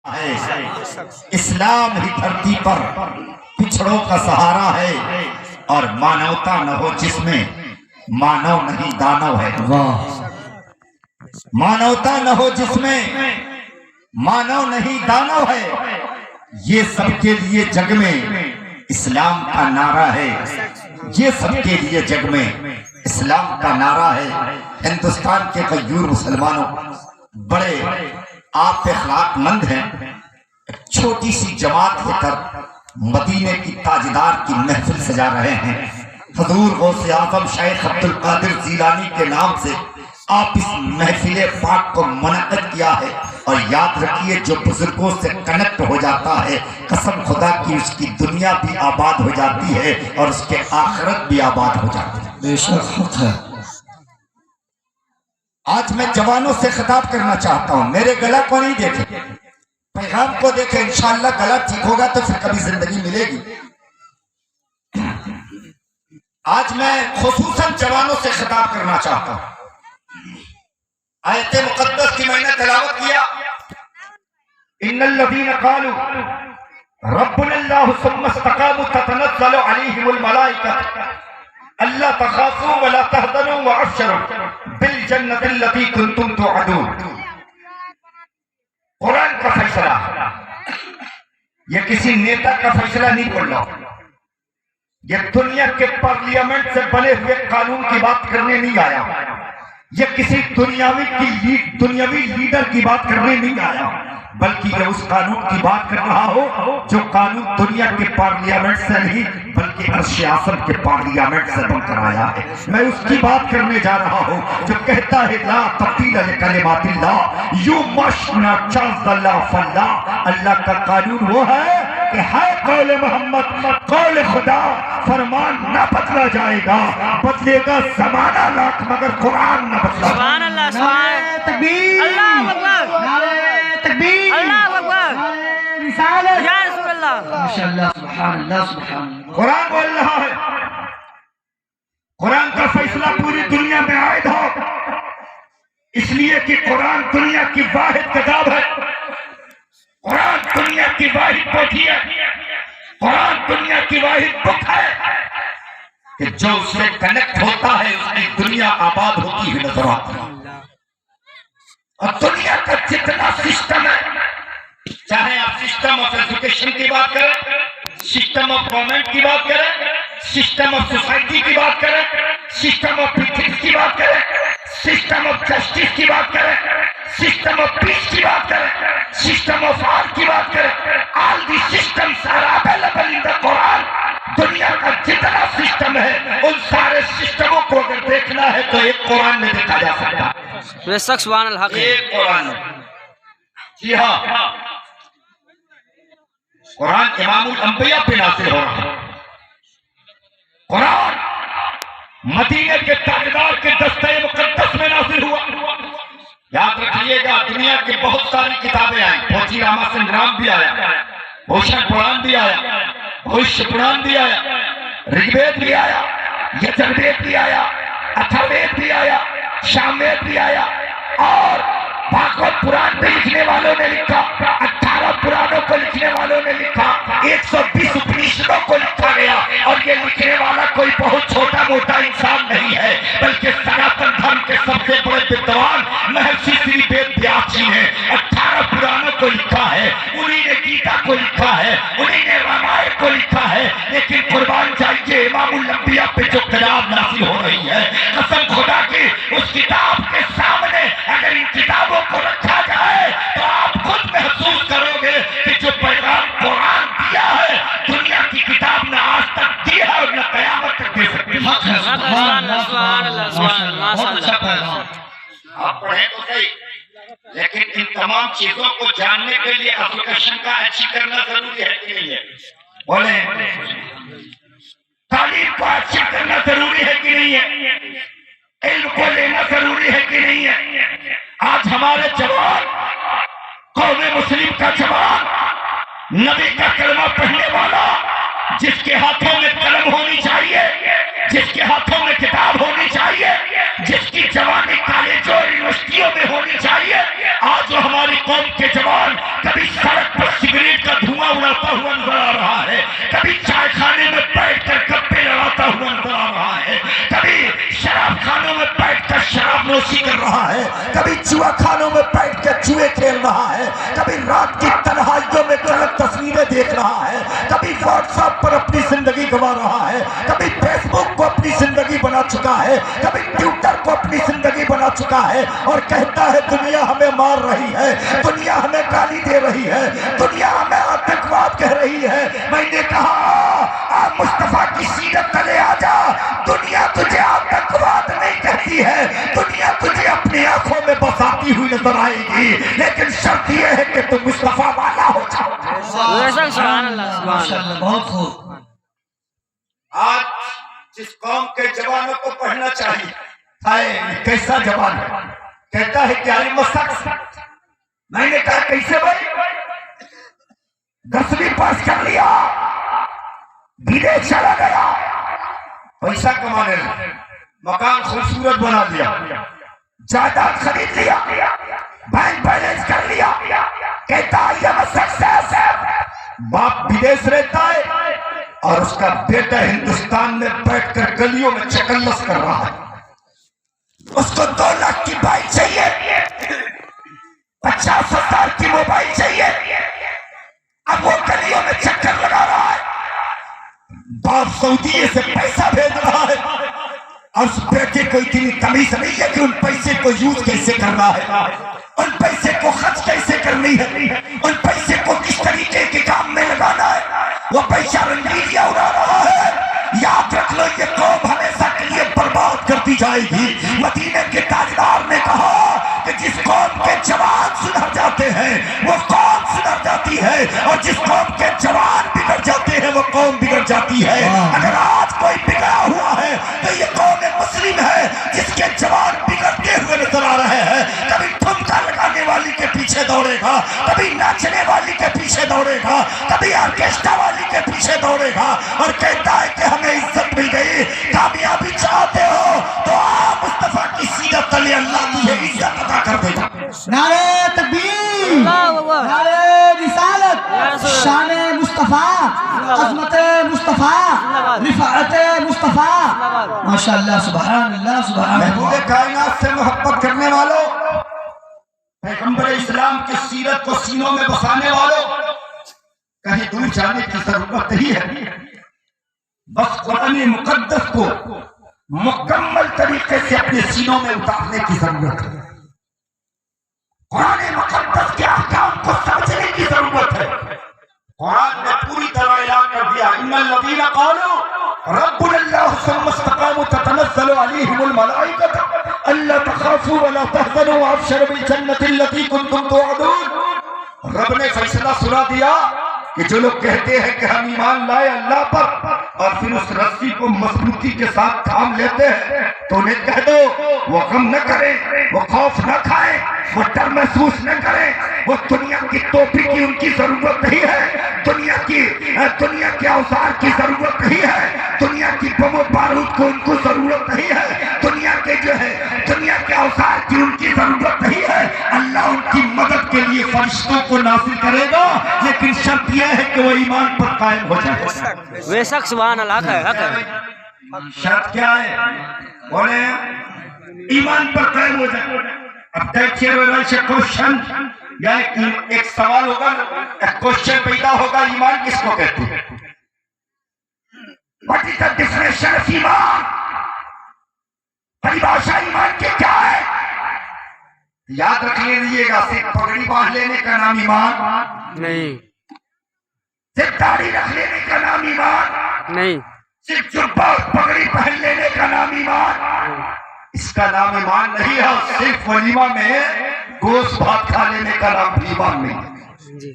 है। इस्लाम ही धरती पर पिछड़ों का सहारा है और मानवता न हो जिसमें मानव नहीं दानव है। मानवता न हो जिसमें मानव नहीं दानव है। ये सबके लिए जग में इस्लाम का नारा है। ये सबके लिए जग में इस्लाम का नारा है। हिंदुस्तान के गयूर मुसलमानों बड़े आप अखलाकमंद हैं। छोटी सी जमात लेकर मदीने की ताजदार की महफिल सजा रहे हैं। हजूर गौसे आजम शेख अब्दुल कादिर जीलानी के नाम से आप इस महफिल पाक को मुनक़्क़िद किया है। और याद रखिए, जो बुजुर्गों से कनेक्ट हो जाता है, कसम खुदा की उसकी दुनिया भी आबाद हो जाती है और उसके आखिरत भी आबाद हो जाती है। बेशक हक है। आज मैं जवानों से खिताब करना चाहता हूं, मेरे गला को नहीं देखे, पैगाम को देखे। इंशाअल्लाह गला ठीक होगा तो फिर कभी जिंदगी मिलेगी। आज मैं खुसूसन जवानों से खिताब करना चाहता हूं। आयत मुक़द्दस की मैंने तिलावत किया, इन्नल्लज़ीना क़ालू रब्बुनल्लाहु सुम्मा इस्तक़ामू ततनज़्ज़लु अलैहिमुल मलाइकतु अल्ला तख़ाफ़ू वला तहज़नू वअब्शिरू बिल जन्नतिल्लती कुंतुम तुअदून। कुरान का फैसला, ये किसी नेता का फैसला नहीं बोल रहा। ये दुनिया के पार्लियामेंट से बने हुए कानून की बात करने नहीं आया। ये किसी दुनियावी लीडर की बात करने नहीं आया, बल्कि ये उस कानून की बात कर रहा हो जो कानून दुनिया के पार्लियामेंट से नहीं बल्कि अर्श आज़म के पार्लियामेंट से बनकर आया है। मैं उसकी बात करने जा रहा हूँ जो कहता है ला तब्दील लिकलिमातिल्लाह, you must not change the law of Allah. Allah का कानून वो है कि है कौले मोहम्मद, कौले खुदा, फरमान न बदला जाएगा, बदलेगा जमाना लाख मगर कुरान न बदला। सुभान अल्लाह, सुभान तकबीर, अल्लाहू अकबर, नारे तकबीर, अल्लाहू अकबर, रिसालत या रसूल अल्लाह, माशाअल्लाह, सुभान अल्लाह, सुभान अल्लाह। कुरान बोल रहा है, कुरान का फैसला पूरी दुनिया में आयद हो, इसलिए कि कुरान दुनिया की वाहिद किताब है। कुरान दुनिया की वाहिद पोथी है। कुरान दुनिया की वाहिद बुक है कि जो उससे कनेक्ट होता है उसकी दुनिया आबाद होती हुई नजर आती है। और दुनिया का जितना सिस्टम है, चाहे आप सिस्टम ऑफ एजुकेशन की बात करें, सिस्टम ऑफ गवर्नमेंट की बात करें, सिस्टम ऑफ सोसाइटी की बात करें, सिस्टम ऑफ एथिक्स की बात करें, सिस्टम ऑफ जस्टिस की बात करें, सिस्टम ऑफ पीस की बात करें, सिस्टम ऑफ आर्ट की बात करें, all the systems are available in the Quran. दुनिया का जितना सिस्टम है उन सारे सिस्टमों को अगर देखना है तो एक कुरान में देखा जा सकता है। बेशक सुभान अल्लाह, एक कुरान में। जी हाँ, कुरान इमामुल अंबिया पे नाज़िल हो रहा है। कुरान मदीने के ताजदार के दस्ते मुक़द्दस में नाज़िल हुआ। याद रखिएगा, दुनिया की बहुत सारी किताबें आई, पोथी रामा संग्राम भी आया, भूषण पुराण भी आया, भविष्य पुराण भी आया, ऋग्वेद भी आया, यजुर्वेद भी आया, अथर्ववेद भी आया, सामवेद भी आया और भागवत पुराण पे लिखने वालों ने लिखा, 18 पुराणों को लिखने वालों ने लिखा, 120 उपनिषदों को लिखा गया। और ये लिखने वाला कोई बहुत छोटा मोटा इंसान नहीं है, बल्कि सनातन धर्म के सबसे बड़े विद्वान महर्षि श्री वेद व्यास जी ने 18 पुराणों को लिखा है। उन्हीं ने गीता को लिखा है, उन्हीं ने रामायण को लिखा है। लेकिन कुर्बान जाइए, इमामुल अंबिया पे जो किताब नाज़िल हो रही है, कसम खुदा की, उस किताब के सामने अगर इन किताबों को रखा जाए तो आप खुद महसूस करोगे कि जो पैगाम कुरान दिया है दुनिया की किताब ने आज तक दिया है और न कयामत तक दे सकती है। सुभान अल्लाह, सुभान अल्लाह, सुभान अल्लाह। आप पढ़े तो सही, लेकिन इन तमाम चीजों को जानने के लिए एजुकेशन का अच्छी करना जरूरी है कि नहीं है? बोले, तालीम को अच्छी करना जरूरी है कि नहीं है? इल्म को लेना जरूरी है कि नहीं है? आज हमारे जवान, कौमे मुस्लिम का जवान, नबी का कलमा पढ़ने वाला, जिसके हाथों में कलम होनी चाहिए, जिसके हाथों में किताब होनी चाहिए, जिसकी जवानी कॉलेजों यूनिवर्सिटियों में होनी चाहिए, आज जो हमारी कौम के जवान कभी सड़क हुआ नजर आ रहा है, कभी चाय खाने में बैठकर गप्पे लड़ाता हुआ नजर आ रहा है, कभी शराब खानों में बैठकर शराब नोशी कर रहा है, कभी जुआ खानों में बैठकर जुए खेल रहा है, कभी रात की तन्हाइयों में गलत तस्वीरें देख रहा है, कभी व्हाट्सएप पर अपनी जिंदगी गंवा रहा है, कभी फेसबुक को अपनी जिंदगी बना चुका है, कभी ट्विटर को अपनी जिंदगी बना चुका है और कहता है दुनिया हमें मार रही है, दुनिया हमें गाली दे रही है, दुनिया हमें आतंकवाद कह रही है। मैंने कहा आप मुस्तफा की सीरत तले आ जा, दुनिया तुझे आतंकवाद नहीं कहती है, दुनिया तुझे अपनी आंखों में बसाती हुई नजर आएगी, लेकिन शर्त यह है कि तुम मुस्तफा वाला हो जाओ। बहुत खूब। आज जिस कौम के जवानों को पढ़ना चाहिए, हाय कैसा जवान है, कहता है क्या मशक्क़त। मैंने कहा कैसे भाई, 10वीं पास कर लिया, विदेश चला गया, पैसा कमाने लगा, मकान खूबसूरत बना दिया, जायदाद खरीद लिया, बैंक बैलेंस कर लिया, कहता है बाप विदेश रहता है और उसका बेटा हिंदुस्तान में बैठकर गलियों में चकल्लस कर रहा है, उसको 2 लाख की बाइक चाहिए, 50,000 की मोबाइल चाहिए, अब वो गलियों में चक्कर लगा रहा है, बाप सऊदी से पैसा भेज रहा है और उस बेटे को इतनी तमीज नहीं है कि उन पैसे को यूज कैसे करना है, उन पैसे को खर्च कैसे करनी है, उन पैसे को किस तरीके के काम में लगाना है, वो पैसा रंगीलिया उड़ा रहा है। याद रख लो ये कौम हमेशा के लिए बर्बाद कर दी जाएगी। मदीने के ताजदार ने कहा कि जिस कौम के जवान सुधर जाते हैं वो कौम सुधर जाती है, और जिस कौम के जवान बिगड़ जाते हैं वो कौम बिगड़ जाती है। अगर आज कोई बिगड़ा हुआ है तो ये कौम मुस्लिम है जिसके जवान बिगड़ते हुए नजर आ रहे हैं। कभी ठुमका लगाने वाली के पीछे दौड़ेगा, कभी नाचने वाली के पीछे दौड़ेगा, कभी ऑर्केस्ट्रा वाली के पीछे दौड़ेगा और कहता है कि हमें इज्जत मिल गई। कामयाबी चाहते हो तो आप मुस्तफा की सीरत तले अल्लाह तुझे इज्जत अता कर देगा। नारे तकबीर, नारे रिसालत, शान मुस्तफा, अज़मत मुस्तफा, रिफ़ाअत मुस्तफा। माशाअल्लाह, सुभान अल्लाह, सुभान अल्लाह। महबूब कायनात से मोहब्बत करने वालों, पैगंबर इस्लाम की सीरत को सीनों में बसाने वालों, कहीं दूर जाने की जरूरत नहीं है। बस कुरान मुकद्दस को मुकम्मल तरीके से अपने सीनों में उतारने की जरूरत है। कुरान मुकद्दस के अहकाम को समझने की जरूरत है। कुरान ने पूरी तरह ऐलान कर दिया, इन्नल लज़ीना क़ालू रब्बुल्लाह सुम्मा इस्तक़ामू ततनज़्ज़लु अलैहिमुल मलाइकतु अल्ला तख़ाफ़ू व ला तहज़नू व अबशिरू बिल जन्नति अल्लती कुंतुम तुअदून। रब ने फैसला सुना दिया कि जो लोग कहते हैं कि हम ईमान लाए अल्लाह पर और फिर उस रस्सी को मजबूती के साथ थाम लेते हैं, तो उन्हें कह दो वो गम न करें, वो खौफ न खाएं, वो डर महसूस न करें। वो दुनिया की टोपी की उनकी जरूरत नहीं है, दुनिया के औजार की जरूरत नहीं है, दुनिया की बम बारूद को उनको जरूरत नहीं है, दुनिया के औजार की उनकी जरूरत नहीं है। अल्लाह उनकी मदद के लिए फरिश्तों को नासिल करेगा, लेकिन शर्त यह है कि वो ईमान पर कायम हो जाए। बेशक सुभान अल्लाह है। शर्त क्या है? बोले ईमान पर कायम हो जाए। अब देखिए क्वेश्चन या एक सवाल होगा, क्वेश्चन पैदा होगा, ईमान किसको कहते हैं? What is the definition of ईमान? परिभाषा ईमान की क्या है? याद रख लीजिएगा, सिर्फ पगड़ी बांध लेने का नाम ईमान नहीं, सिर्फ दाढ़ी रख लेने का नाम ईमान नहीं, सिर्फ जुब्बा और पगड़ी पहन लेने का नाम ईमान, इसका नाम ईमान नहीं है। सिर्फ वलीमा में गोश्त भात खा लेने का नाम भी ईमान नहीं है।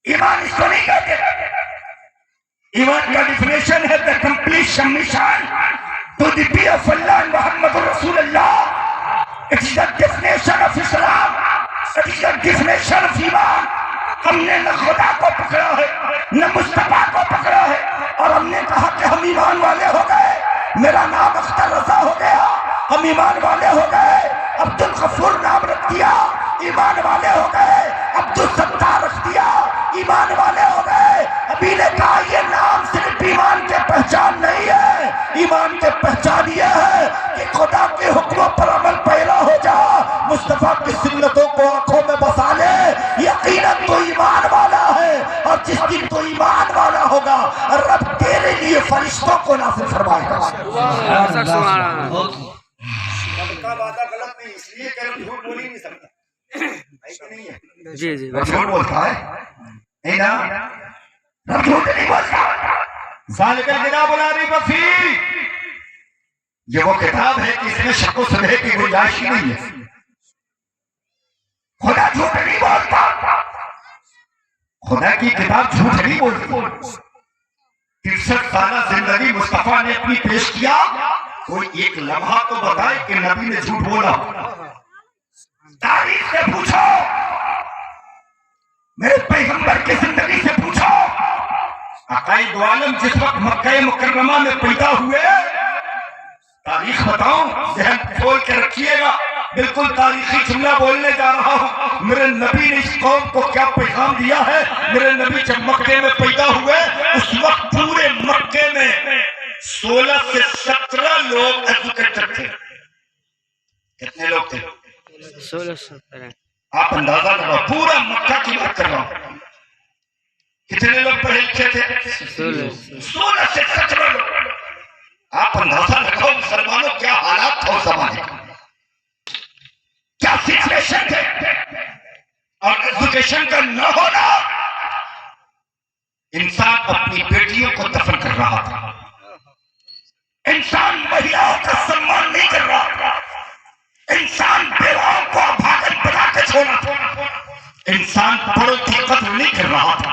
ईमान इसको नहीं कहते। ईमान का डिफिनेशन है the complete submission to the be of Allah Muhammad रसूलुल्लाह। It is the definition of Islam, it is the definition of ईमान। हमने न खुदा को पकड़ा है न मुस्तफा को पकड़ा है और हमने कहा कि हम ईमान वाले हो गए, मेरा नाम अख्तर रजा हो गया, हम ईमान वाले हो गए। अब्दुल गफूर नाम रख दिया, ईमान वाले हो गए। अब्दुल सत्तार रख दिया, ईमान वाले हो गए। को नासिल फरमाएगा। सबका वादा गलत नहीं, इसलिए झूठ बोल ही नहीं सकता, नहीं है जी जी झूठ बोलता है नहीं ना, झूठ नहीं बोलता। ज़ालिकल किताबुल ला रैब फीह, ये वो किताब है कि इसमें शक व संदेह की गुंजाइश ही नहीं है। खुदा झूठ नहीं बोलता, खुदा की किताब झूठ नहीं बोलती। 63 साल जिंदगी मुस्तफा ने अपनी पेश किया, कोई एक लम्हा तो बताए कि नबी ने झूठ बोला। तारीख से पूछो, मेरे पैगंबर की जिंदगी से पूछो। अकाईद दो आलम जिस वक्त मक्का मुकर्रमा में पैदा हुए, तारीख बताऊं, ज़हन खोल के रखिएगा, बिल्कुल तारीखी जुमला बोलने जा रहा हूं। मेरे नबी ने इस कौम को क्या पैगाम दिया है। मेरे नबी जब मक्के में पैदा हुए, उस वक्त पूरे मक्के में 16 से 17 लोग एजुकेटेड थे। कितने लोग थे? 16 आप अंदाजा लगाओ, पूरा मक्का की बात कर रहा हूं। कितने लोग पढ़े लिखे थे? 16 से 17 लोग। आप अंदाजा लगाओ मुसलमानों क्या हालात था उस जमाने का, क्या सिचुएशन थे। और एजुकेशन का न होना, इंसान अपनी बेटियों को दफन कर रहा था, इंसान महिलाओं का सम्मान नहीं कर रहा था, इंसान बेवाओं को अभागन बना के छोड़ा था, इंसान बड़ों की कदर नहीं कर रहा था,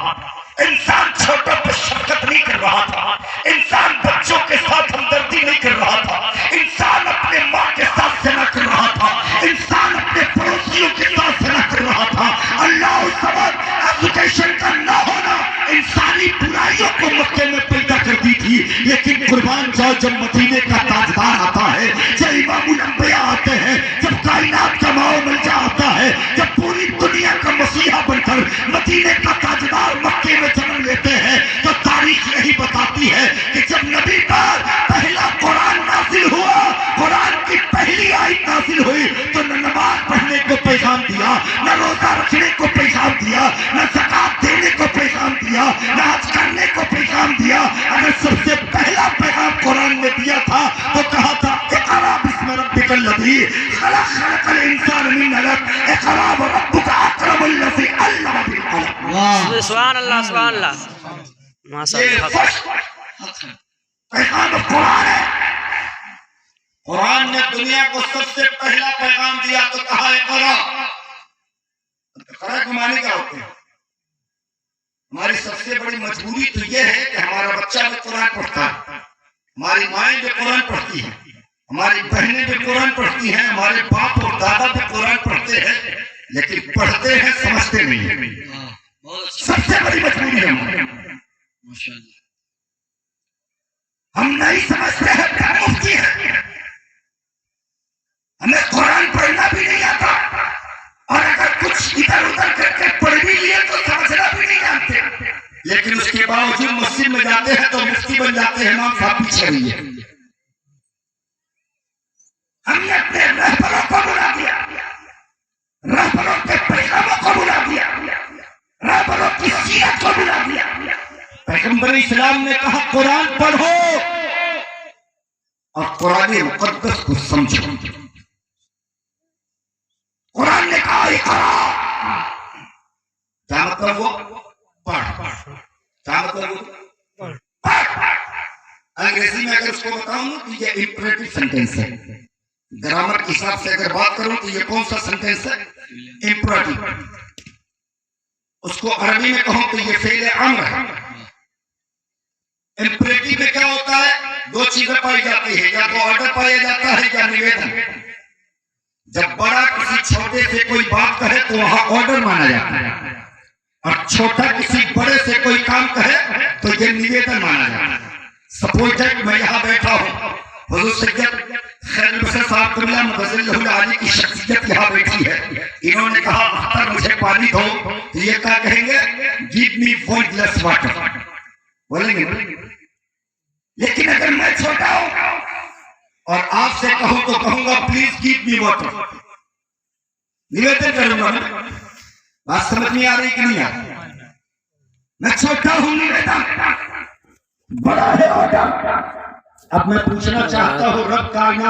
इंसान छोटों पर शफकत नहीं कर रहा था, इंसान बच्चों के साथ हमदर्दी नहीं कर रहा था, इंसान अपने माँ के साथ सेना कर रहा था, इंसान अपने पड़ोसियों के साथ सेना कर रहा था। अल्लाह सबक एजुकेशन का न होना इंसानी बुराइयों को मक्के में पैदा कर दी थी। लेकिन कुर्बान जाओ, जब मदीने का ताजदार आता है, जब इमामुल अंबिया आते हैं, जब कायनात का मौला आता है, जब पूरी दुनिया का मसीहा बनकर मदीने का ताजदार मक्के में जन्म लेते हैं, तो तारीख यही बताती है कि जब नबी पर पहला कुरान नाजिल हुआ, कुरान की पहली आयत नाजिल हुई, तो न नमाज पढ़ने को पैगाम दिया, न रोजा रखने को पैगाम दिया, न ज़कात देने को पैगाम दिया, न हज करने को पैगाम दिया। अगर सबसे पहला पैगाम कुरान में दिया था तो कहा था इक़रा बिस्मि रब्बिकल लज़ी खलक़ल इंसान मिन अलक़ इक़रा व रब्बुका अकरमुल लज़ी अल्लम बिल क़लम। सुभान अल्लाह, सुभान अल्लाह, माशाअल्लाह। पैगाम कुरान है। कुरान ने दुनिया को सबसे पहला पैगाम दिया तो कहा इक़रा। इक़रा के माने क्या होते हैं? हमारी सबसे बड़ी मजबूरी तो यह है कि हमारा बच्चा भी कुरान पढ़ता है, हमारी माएं भी कुरान पढ़ती हैं, हमारी बहनें भी कुरान पढ़ती हैं, हमारे बाप और दादा भी कुरान पढ़ते हैं, लेकिन पढ़ते हैं समझते नहीं है। सबसे बड़ी मजबूरी है हमारी। हम नहीं समझते हैं क्या मुफ्ती है, हमें कुरान पढ़ना भी नहीं आता, और अगर कुछ इधर उधर करके पढ़ भी लिए तो समझना भी नहीं जानते, लेकिन उसके बावजूद मस्जिद में जाते हैं तो मुफ्ती बन जाते हैं। इमाम साहब पीछे रहिए। हमने अपने रहबरों को बुला दिया, रहबरों के पैगामों को बुला दिया, रहबरों की सीरत को बुला दिया। पैगंबर इस्लाम ने कहा कुरान पढ़ो और कुरान मुकद्दस को समझो। कुरान ने कहा इक़रा, क्या मतलब? वो पढ़। क्या मतलब? वो पढ़। अंग्रेजी में अगर उसको बताऊं तो ये इंपरेटिव सेंटेंस है। ग्रामर के हिसाब से अगर बात करूं तो ये कौन सा सेंटेंस है? इंपरेटिव। उसको अरबी में कहूं तो ये फेल अम्र है। इंपरेटिव में क्या होता है? दो चीजें पाई जाती है, या तो ऑर्डर पाया जाता है या निवेदन। जब बड़ा किसी छोटे से कोई बात कहे तो वहां ऑर्डर माना जाता है, और छोटा किसी बड़े से कोई काम कहे तो ये निवेदन माना जाता है। सपोज दैट मैं यहाँ बैठा हूँ, हुजूर सैयद खैरुल बशर साहब क़िबला मुअज़्ज़िल आली की शख्सियत यहाँ बैठी है। इन्होंने कहा अख्तर मुझे पानी दो, तो ये क्या कहेंगे? गिव मी 1 ग्लास वाटर, बोलेंगे। लेकिन अगर मैं छोटा हूँ और आपसे कहूं तो कहूंगा प्लीज गिव मी वाटर, निवेदन करूंगा ना। बात समझ में आ रही कि नहीं आ रही? मैं छोटा हूं, निवेदन, बड़ा है ऑर्डर। अब मैं पूछना चाहता हूँ रब कायनात